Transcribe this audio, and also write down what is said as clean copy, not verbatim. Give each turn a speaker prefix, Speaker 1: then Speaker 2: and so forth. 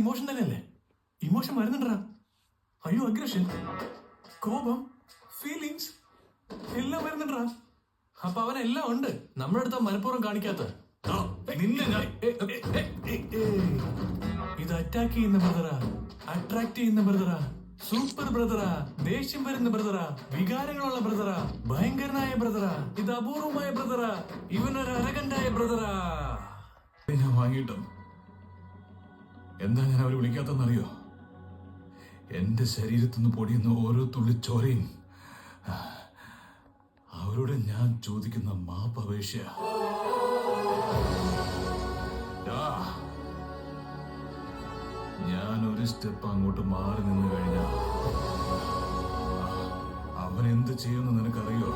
Speaker 1: Emotion തന്നെയല്ലേ? Emotion വരുന്നുണ്ടാ? അയ്യോ, aggression, കോപം, ഫീലിങ്സ് എല്ലാം വരുന്നുണ്ടാ? അപ്പൊ അവനെല്ലാം ഉണ്ട്. നമ്മുടെ അടുത്ത മനഃപൂർവ്വം കാണിക്കാത്ത ഇത് അറ്റാക്ക് ചെയ്യുന്ന ബ്രദറാ, അട്രാക്ട് ചെയ്യുന്ന ബ്രദറാ, സൂപ്പർ ബ്രദറാ, ദേഷ്യം വരുന്ന ബ്രദറാ, വികാരങ്ങളുള്ള ബ്രദറാ, ഭയങ്കരനായ ബ്രദറാ, ഇത് അപൂർവമായ ബ്രദറാ, ഇവനൊരു അരകണ്ടായ ബ്രദറാ. ഞാൻ വാങ്ങിയിട്ടും എന്താ ഞാൻ അവരെ വിളിക്കാത്തെന്നറിയോ? എന്റെ ശരീരത്തുനിന്ന് പൊടിയുന്ന ഓരോ തുള്ളി ചോരയും അവരോട് ഞാൻ ചോദിക്കുന്ന മാപ്പപേക്ഷ. ഞാൻ ഒരു സ്റ്റെപ്പ് അങ്ങോട്ട് മാറി നിന്ന് കഴിഞ്ഞാൽ അവൻ എന്ത് ചെയ്യുമെന്ന് നിനക്കറിയോ?